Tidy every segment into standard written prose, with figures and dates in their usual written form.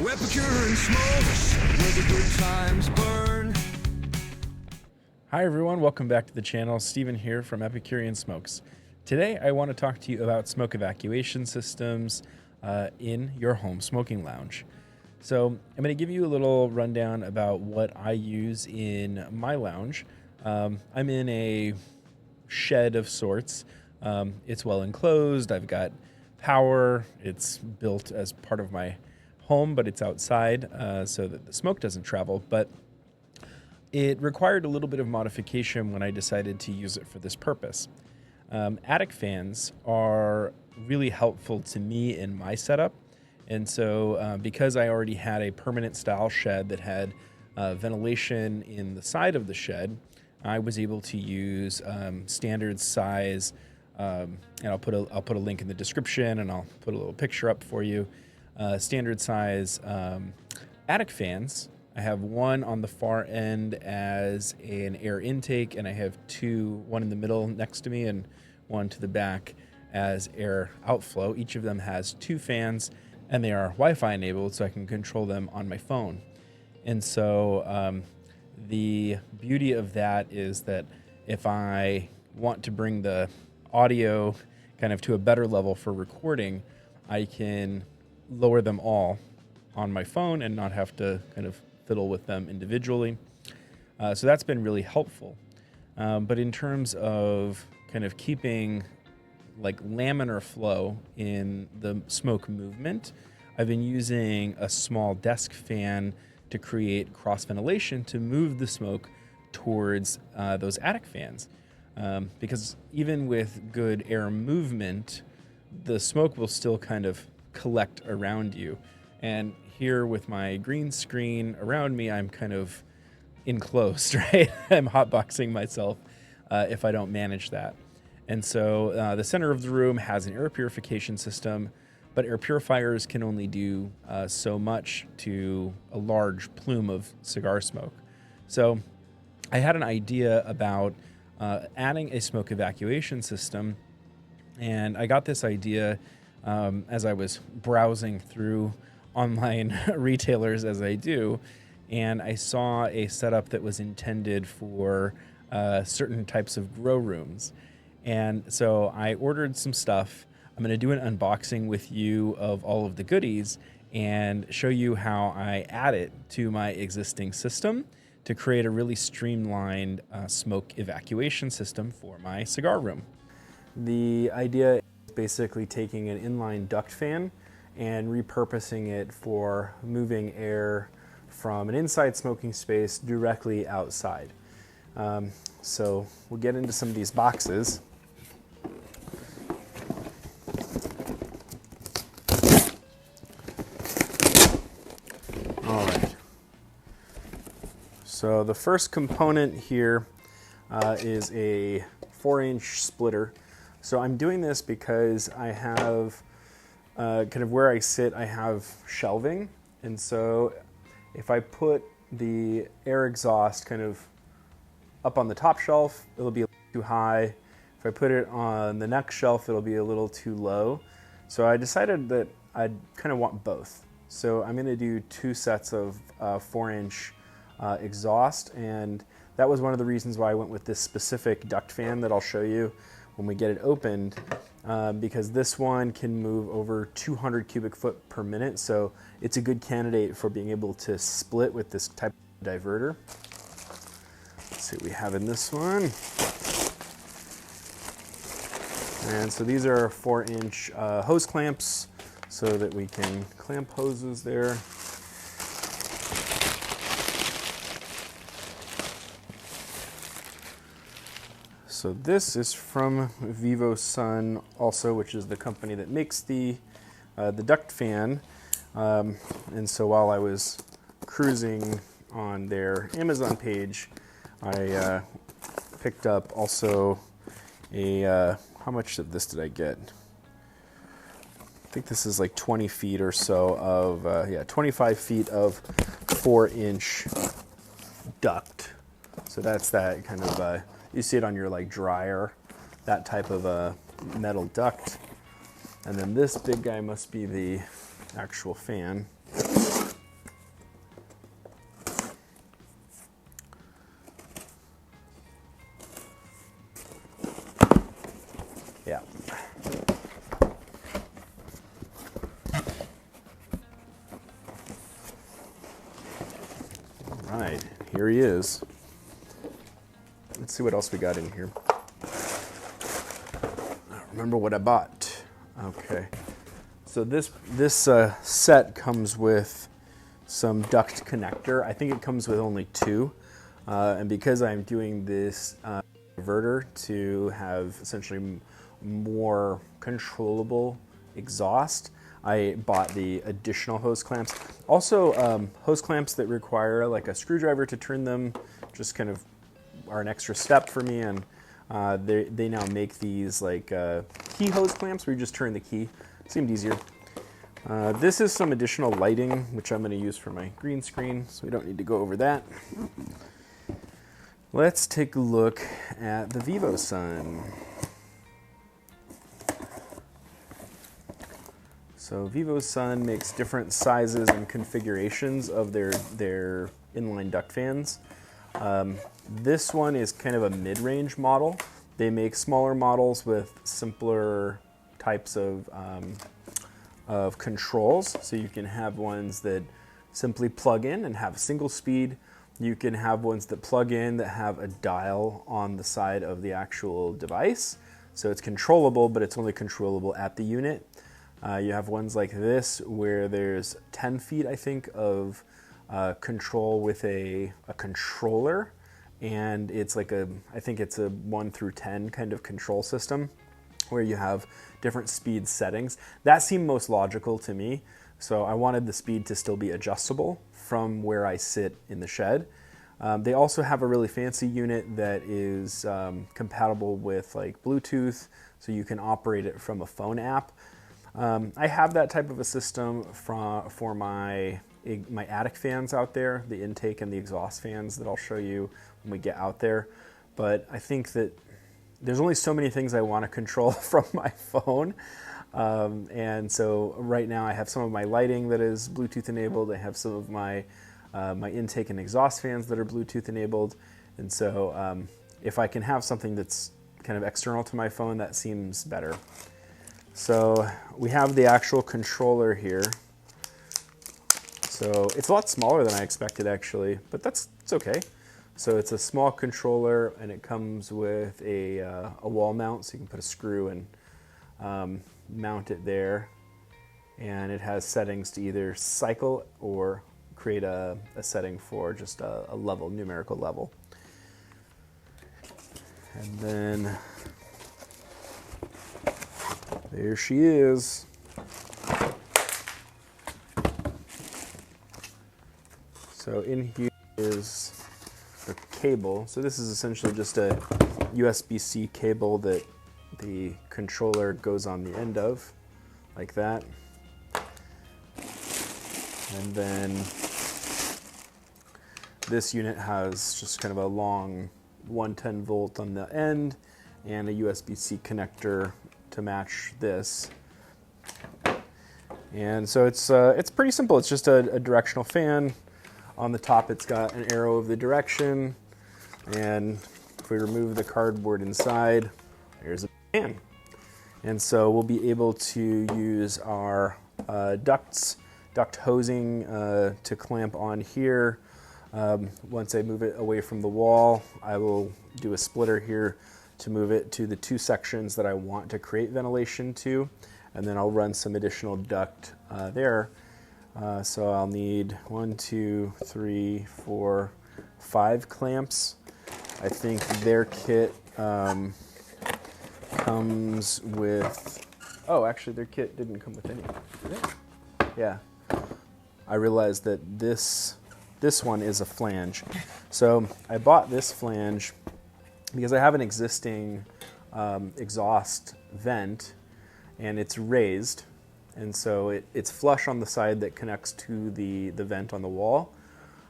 Epicurean smokes where the good times burn. Hi everyone, welcome back to the channel. Steven here from Epicurean Smokes. Today I want to talk to you about smoke evacuation systems in your home smoking lounge. So I'm going to give you a little rundown about what I use in my lounge. I'm in a shed of sorts. It's well enclosed. I've got power. It's built as part of my home, but it's outside so that the smoke doesn't travel. But it required a little bit of modification when I decided to use it for this purpose. Attic fans are really helpful to me in my setup. And so because I already had a permanent style shed that had ventilation in the side of the shed, I was able to use standard size, and I'll put a link in the description, and I'll put a little picture up for you. Standard size attic fans. I have one on the far end as an air intake, and I have one in the middle next to me and one to the back as air outflow. Each of them has 2 fans, and they are Wi-Fi enabled, so I can control them on my phone. And so the beauty of that is that if I want to bring the audio kind of to a better level for recording, I can lower them all on my phone and not have to kind of fiddle with them individually. So that's been really helpful. But in terms of kind of keeping like laminar flow in the smoke movement, I've been using a small desk fan to create cross ventilation to move the smoke towards those attic fans. Because even with good air movement, the smoke will still kind of collect around you. And here with my green screen around me, I'm kind of enclosed, right? I'm hotboxing myself if I don't manage that. And so the center of the room has an air purification system, but air purifiers can only do so much to a large plume of cigar smoke. So I had an idea about adding a smoke evacuation system, and I got this idea as I was browsing through online retailers, as I do, and I saw a setup that was intended for certain types of grow rooms. And so I ordered some stuff. I'm going to do an unboxing with you of all of the goodies and show you how I add it to my existing system to create a really streamlined smoke evacuation system for my cigar room. The idea is basically taking an inline duct fan and repurposing it for moving air from an inside smoking space directly outside. So we'll get into some of these boxes. All right. So the first component here is a 4-inch splitter. So I'm doing this because I have kind of where I sit, I have shelving. And so if I put the air exhaust kind of up on the top shelf, it'll be a little too high. If I put it on the next shelf, it'll be a little too low. So I decided that I'd kind of want both. So I'm going to do 2 sets of 4-inch exhaust, and that was one of the reasons why I went with this specific duct fan that I'll show you when we get it opened, because this one can move over 200 cubic foot per minute, so it's a good candidate for being able to split with this type of diverter. Let's see what we have in this one. And so these are 4-inch hose clamps so that we can clamp hoses there. So this is from VIVOSUN also, which is the company that makes the duct fan. And so while I was cruising on their Amazon page, I picked up also a, how much of this did I get? I think this is like 20 feet or so of, 25 feet of 4-inch duct. So that's that kind of, you see it on your like dryer, that type of a metal duct. And then this big guy must be the actual fan. All right, here he is. Let's see what else we got in here. I don't remember what I bought. Okay, so this set comes with some duct connector. I think it comes with only 2, and because I'm doing this converter to have essentially more controllable exhaust, I bought the additional hose clamps. Also, hose clamps that require like a screwdriver to turn them just kind of are an extra step for me, and they now make these like key hose clamps where you just turn the key. Seemed easier. This is some additional lighting, which I'm going to use for my green screen, so we don't need to go over that. Let's take a look at the VIVOSUN. So VIVOSUN makes different sizes and configurations of their inline duct fans. This one is kind of a mid-range model. They make smaller models with simpler types of controls. So you can have ones that simply plug in and have a single speed. You can have ones that plug in that have a dial on the side of the actual device. So it's controllable, but it's only controllable at the unit. You have ones like this where there's 10 feet, I think, of control with a controller, and it's like I think it's a 1 through 10 kind of control system where you have different speed settings. That seemed most logical to me, so I wanted the speed to still be adjustable from where I sit in the shed. They also have a really fancy unit that is compatible with like Bluetooth, so you can operate it from a phone app. I have that type of a system for my attic fans out there, the intake and the exhaust fans that I'll show you when we get out there. But I think that there's only so many things I want to control from my phone. And so right now I have some of my lighting that is Bluetooth enabled. I have some of my intake and exhaust fans that are Bluetooth enabled. And so if I can have something that's kind of external to my phone, that seems better. So we have the actual controller here. So it's a lot smaller than I expected actually, but it's okay. So it's a small controller and it comes with a wall mount, so you can put a screw and mount it there. And it has settings to either cycle or create a setting for just a level, numerical level. And then there she is. So in here is the cable. So this is essentially just a USB-C cable that the controller goes on the end of, like that. And then this unit has just kind of a long 110 volt on the end and a USB-C connector to match this. And so it's pretty simple. It's just a directional fan. On the top it's got an arrow of the direction, and if we remove the cardboard inside, there's a fan. And so we'll be able to use our duct hosing to clamp on here. Once I move it away from the wall, I will do a splitter here to move it to the 2 sections that I want to create ventilation to, and then I'll run some additional duct there. So I'll need 1, 2, 3, 4, 5 clamps. I think their kit comes with, oh, actually their kit didn't come with any. Did it? Yeah. I realized that this one is a flange. So I bought this flange because I have an existing exhaust vent and it's raised. And so it's flush on the side that connects to the vent on the wall.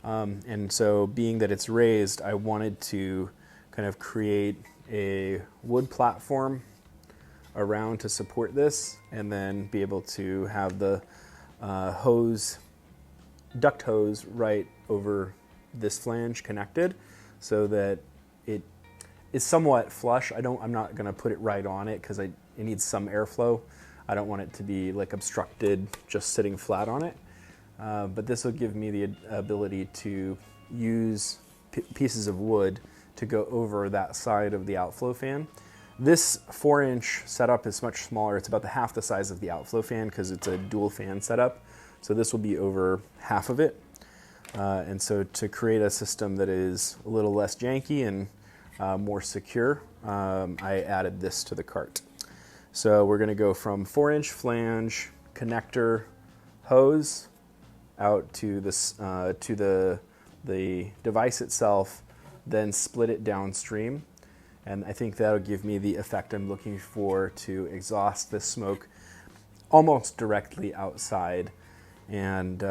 And so being that it's raised, I wanted to kind of create a wood platform around to support this, and then be able to have the duct hose right over this flange connected so that it is somewhat flush. I'm not gonna put it right on it because it needs some airflow. I don't want it to be like obstructed just sitting flat on it. But this will give me the ability to use pieces of wood to go over that side of the outflow fan. This 4-inch setup is much smaller. It's about half the size of the outflow fan because it's a dual fan setup. So this will be over half of it. And so to create a system that is a little less janky and more secure, I added this to the cart. So we're going to go from 4-inch flange, connector, hose, out to this to the device itself, then split it downstream. And I think that'll give me the effect I'm looking for to exhaust the smoke almost directly outside, and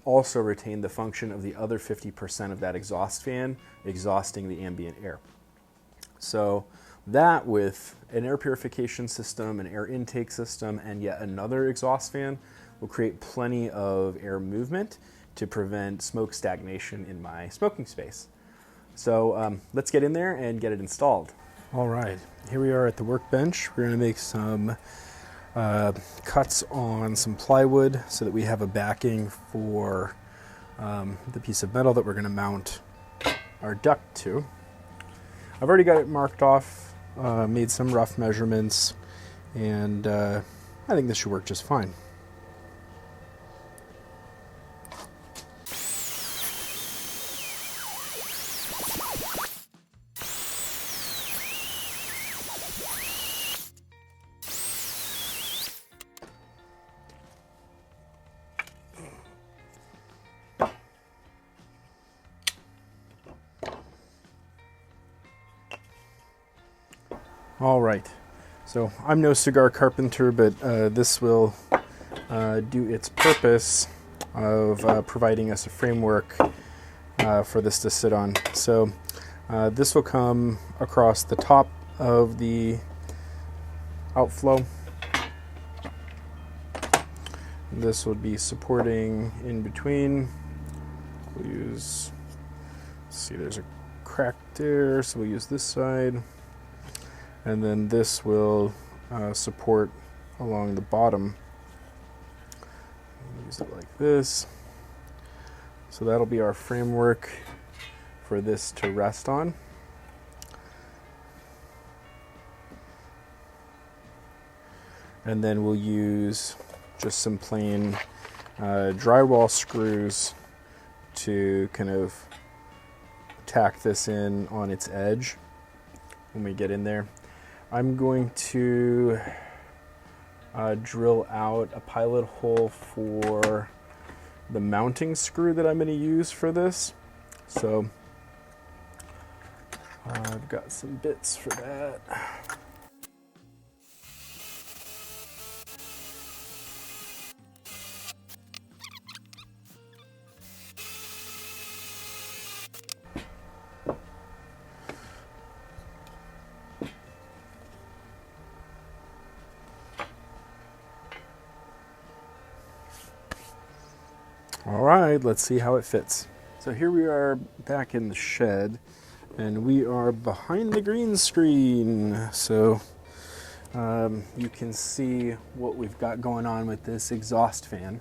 also retain the function of the other 50% of that exhaust fan, exhausting the ambient air. So that, with an air purification system, an air intake system, and yet another exhaust fan, will create plenty of air movement to prevent smoke stagnation in my smoking space. So let's get in there and get it installed. All right, here we are at the workbench. We're going to make some cuts on some plywood so that we have a backing for the piece of metal that we're going to mount our duct to. I've already got it marked off, made some rough measurements, and I think this should work just fine. All right, so I'm no cigar carpenter, but this will do its purpose of providing us a framework for this to sit on. So this will come across the top of the outflow. This will be supporting in between. We'll use, let's see, there's a crack there, so we'll use this side. And then this will support along the bottom. Use it like this. So that'll be our framework for this to rest on. And then we'll use just some plain drywall screws to kind of tack this in on its edge when we get in there. I'm going to drill out a pilot hole for the mounting screw that I'm going to use for this. So I've got some bits for that. All right, let's see how it fits. So here we are back in the shed, and we are behind the green screen. So you can see what we've got going on with this exhaust fan.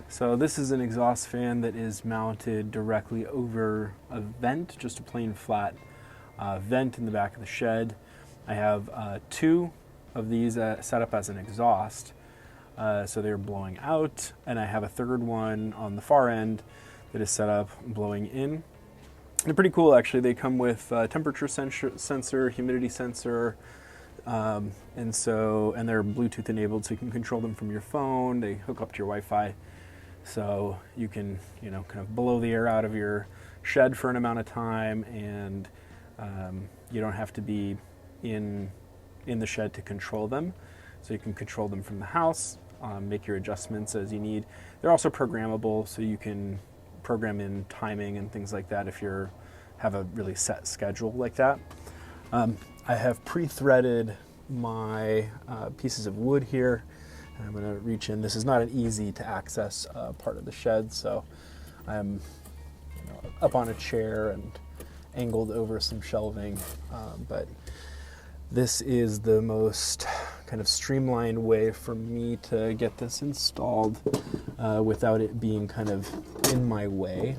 So this is an exhaust fan that is mounted directly over a vent, just a plain flat vent in the back of the shed. I have two of these set up as an exhaust. So they're blowing out, and I have a third one on the far end that is set up blowing in. They're pretty cool, actually. They come with temperature sensor, humidity sensor, and they're Bluetooth enabled, so you can control them from your phone. They hook up to your Wi-Fi, so you can, kind of blow the air out of your shed for an amount of time, and you don't have to be in the shed to control them. So you can control them from the house, make your adjustments as you need. They're also programmable, so you can program in timing and things like that if you have a really set schedule like that. I have pre-threaded my pieces of wood here, and I'm going to reach in. This is not an easy to access part of the shed, so I'm up on a chair and angled over some shelving, but this is the most kind of streamlined way for me to get this installed without it being kind of in my way.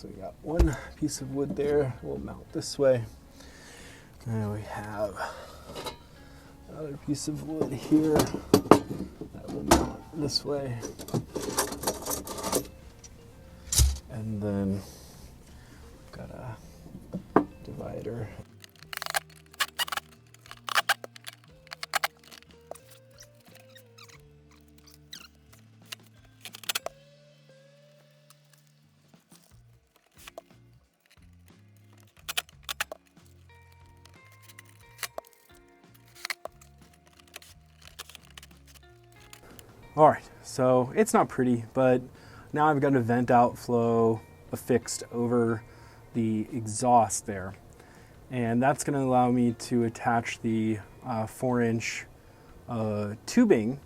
So we got one piece of wood there. We'll mount this way. And we have another piece of wood here that will mount this way. And then we've got a divider. All right, so it's not pretty, but now I've got a vent outflow affixed over the exhaust there. And that's gonna allow me to attach the 4-inch tubing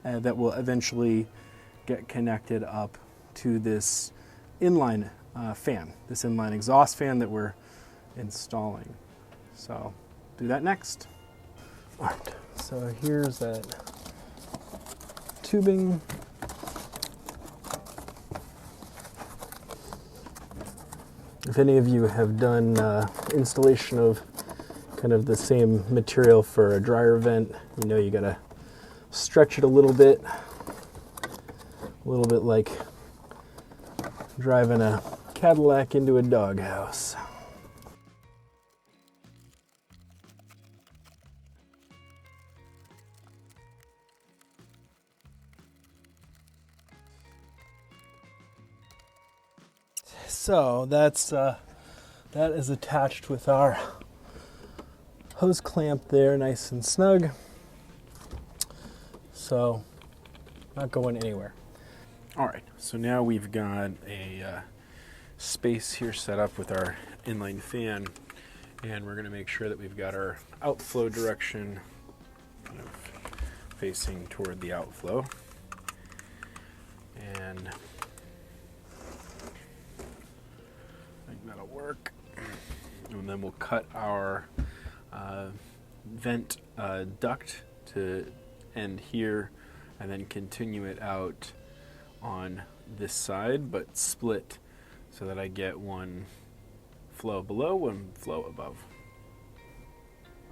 that will eventually get connected up to this inline fan, this inline exhaust fan that we're installing. So do that next. All right, so here's that tubing. If any of you have done installation of kind of the same material for a dryer vent, you know you gotta stretch it a little bit like driving a Cadillac into a doghouse. So that is attached with our hose clamp there, nice and snug. So not going anywhere. All right, so now we've got a space here set up with our inline fan, and we're gonna make sure that we've got our outflow direction kind of facing toward the outflow. And I think that'll work. And then we'll cut our vent duct to end here and then continue it out on this side, but split so that I get one flow below, one flow above.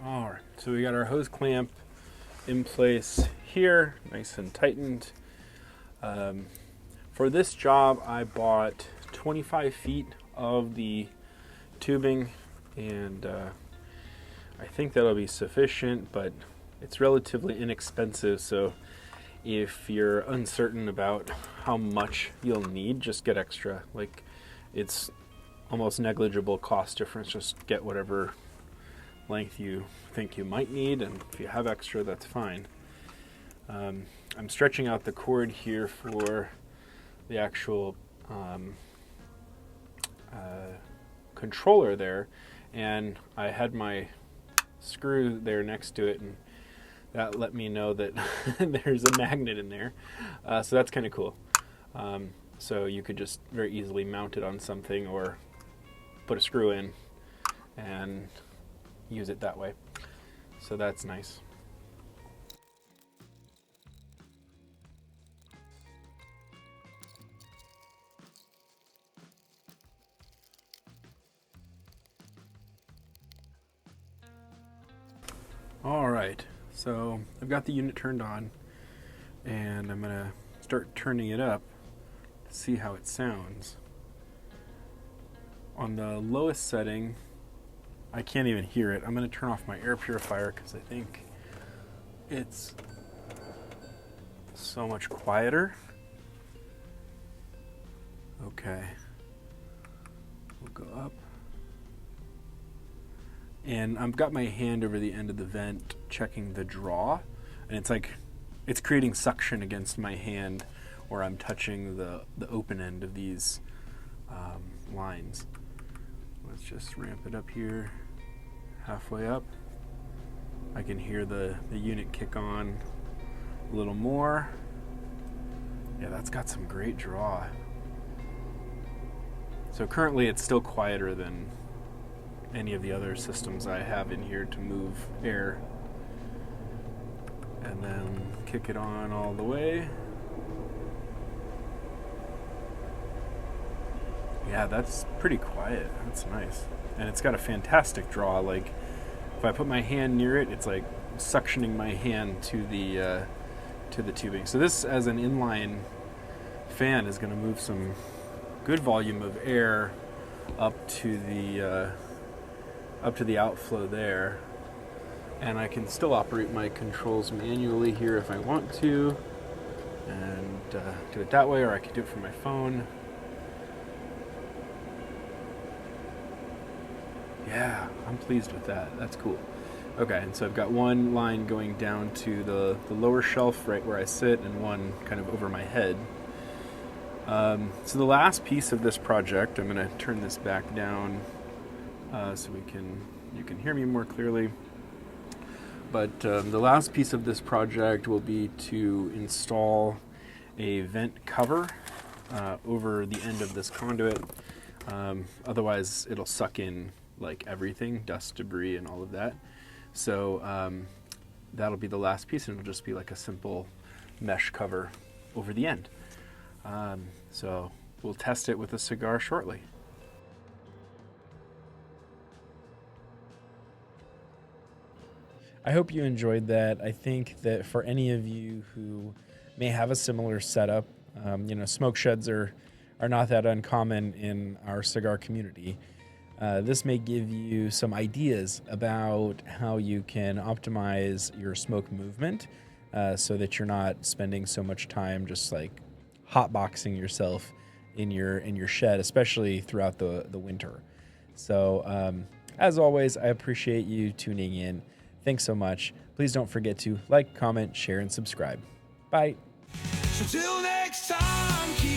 All right, so we got our hose clamp in place here, nice and tightened. For this job, I bought 25 feet of the tubing, and I think that'll be sufficient, but it's relatively inexpensive, so if you're uncertain about how much you'll need, just get extra. Like, it's almost negligible cost difference. Just get whatever length you think you might need, and if you have extra, that's fine. I'm stretching out the cord here for the actual controller there, and I had my screw there next to it, and that let me know that there's a magnet in there. So that's kind of cool. So you could just very easily mount it on something or put a screw in and use it that way. So that's nice. All right, so I've got the unit turned on, and I'm gonna start turning it up to see how it sounds. On the lowest setting, I can't even hear it. I'm gonna turn off my air purifier because I think it's so much quieter. Okay, we'll go up. And I've got my hand over the end of the vent checking the draw, and it's like it's creating suction against my hand where I'm touching the open end of these lines. Let's just ramp it up here, halfway up. I can hear the unit kick on a little more. Yeah, that's got some great draw. So currently it's still quieter than any of the other systems I have in here to move air. And then kick it on all the way. Yeah, that's pretty quiet. That's nice. And it's got a fantastic draw. Like, if I put my hand near it, it's like suctioning my hand to the tubing. So this, as an inline fan, is going to move some good volume of air up to the outflow there. And I can still operate my controls manually here if I want to, and do it that way, or I could do it from my phone. Yeah, I'm pleased with that. That's cool. Okay, and so I've got one line going down to the lower shelf right where I sit, and one kind of over my head. So the last piece of this project, I'm going to turn this back down so you can hear me more clearly. But the last piece of this project will be to install a vent cover over the end of this conduit. Otherwise, it'll suck in like everything, dust, debris, and all of that. So that'll be the last piece, and it'll just be like a simple mesh cover over the end. So we'll test it with a cigar shortly. I hope you enjoyed that. I think that for any of you who may have a similar setup, smoke sheds are not that uncommon in our cigar community. This may give you some ideas about how you can optimize your smoke movement so that you're not spending so much time just like hotboxing yourself in your shed, especially throughout the winter. So as always, I appreciate you tuning in. Thanks so much. Please don't forget to like, comment, share, and subscribe. Bye. So till next time, keep